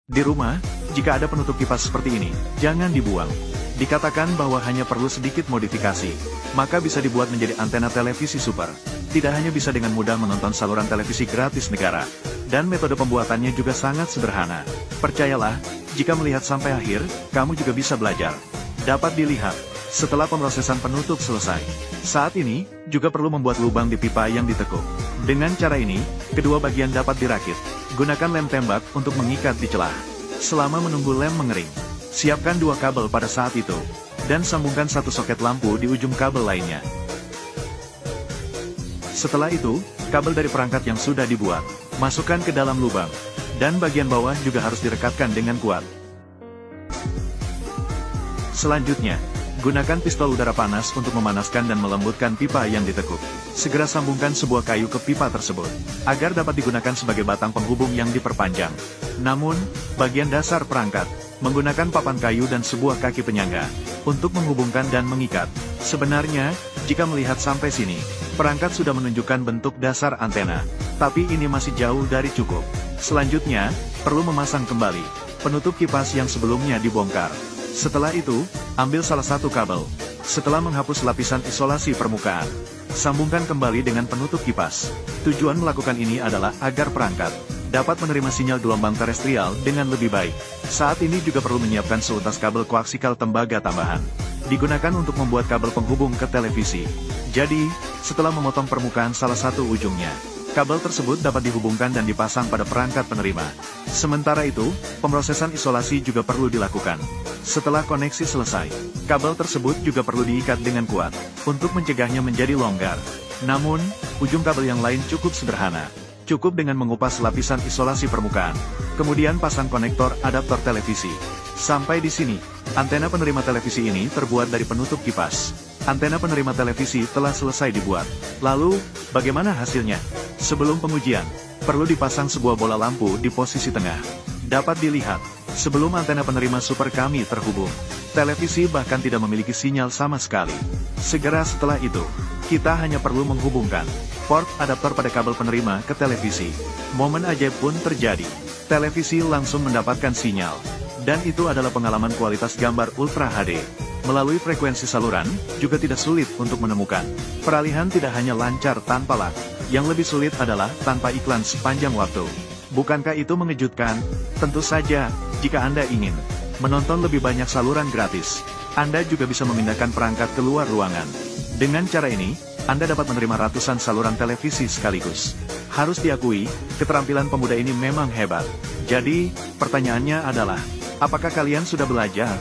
Di rumah, jika ada penutup kipas seperti ini, jangan dibuang. Dikatakan bahwa hanya perlu sedikit modifikasi, maka bisa dibuat menjadi antena televisi super. Tidak hanya bisa dengan mudah menonton saluran televisi gratis negara, dan metode pembuatannya juga sangat sederhana. Percayalah, jika melihat sampai akhir, kamu juga bisa belajar. Dapat dilihat, setelah pemrosesan penutup selesai. Saat ini, juga perlu membuat lubang di pipa yang ditekuk. Dengan cara ini, kedua bagian dapat dirakit. Gunakan lem tembak untuk mengikat di celah. Selama menunggu lem mengering, siapkan dua kabel pada saat itu, dan sambungkan satu soket lampu di ujung kabel lainnya. Setelah itu, kabel dari perangkat yang sudah dibuat, masukkan ke dalam lubang, dan bagian bawah juga harus direkatkan dengan kuat. Selanjutnya, gunakan pistol udara panas untuk memanaskan dan melembutkan pipa yang ditekuk. Segera sambungkan sebuah kayu ke pipa tersebut, agar dapat digunakan sebagai batang penghubung yang diperpanjang. Namun, bagian dasar perangkat, menggunakan papan kayu dan sebuah kaki penyangga, untuk menghubungkan dan mengikat. Sebenarnya, jika melihat sampai sini, perangkat sudah menunjukkan bentuk dasar antena. Tapi ini masih jauh dari cukup. Selanjutnya, perlu memasang kembali penutup kipas yang sebelumnya dibongkar. Setelah itu, ambil salah satu kabel. Setelah menghapus lapisan isolasi permukaan, sambungkan kembali dengan penutup kipas. Tujuan melakukan ini adalah agar perangkat dapat menerima sinyal gelombang terestrial dengan lebih baik. Saat ini juga perlu menyiapkan seutas kabel koaksikal tembaga tambahan. Digunakan untuk membuat kabel penghubung ke televisi. Jadi, setelah memotong permukaan salah satu ujungnya, kabel tersebut dapat dihubungkan dan dipasang pada perangkat penerima. Sementara itu, pemrosesan isolasi juga perlu dilakukan. Setelah koneksi selesai, kabel tersebut juga perlu diikat dengan kuat, untuk mencegahnya menjadi longgar. Namun, ujung kabel yang lain cukup sederhana. Cukup dengan mengupas lapisan isolasi permukaan. Kemudian pasang konektor adaptor televisi. Sampai di sini, antena penerima televisi ini terbuat dari penutup kipas. Antena penerima televisi telah selesai dibuat. Lalu, bagaimana hasilnya? Sebelum pengujian, perlu dipasang sebuah bola lampu di posisi tengah. Dapat dilihat, sebelum antena penerima super kami terhubung, televisi bahkan tidak memiliki sinyal sama sekali. Segera setelah itu, kita hanya perlu menghubungkan port adaptor pada kabel penerima ke televisi. Momen ajaib pun terjadi. Televisi langsung mendapatkan sinyal. Dan itu adalah pengalaman kualitas gambar Ultra HD. Melalui frekuensi saluran, juga tidak sulit untuk menemukan. Peralihan tidak hanya lancar tanpa lag. Yang lebih sulit adalah tanpa iklan sepanjang waktu. Bukankah itu mengejutkan? Tentu saja, jika Anda ingin menonton lebih banyak saluran gratis, Anda juga bisa memindahkan perangkat keluar ruangan. Dengan cara ini, Anda dapat menerima ratusan saluran televisi sekaligus. Harus diakui, keterampilan pemuda ini memang hebat. Jadi, pertanyaannya adalah, apakah kalian sudah belajar?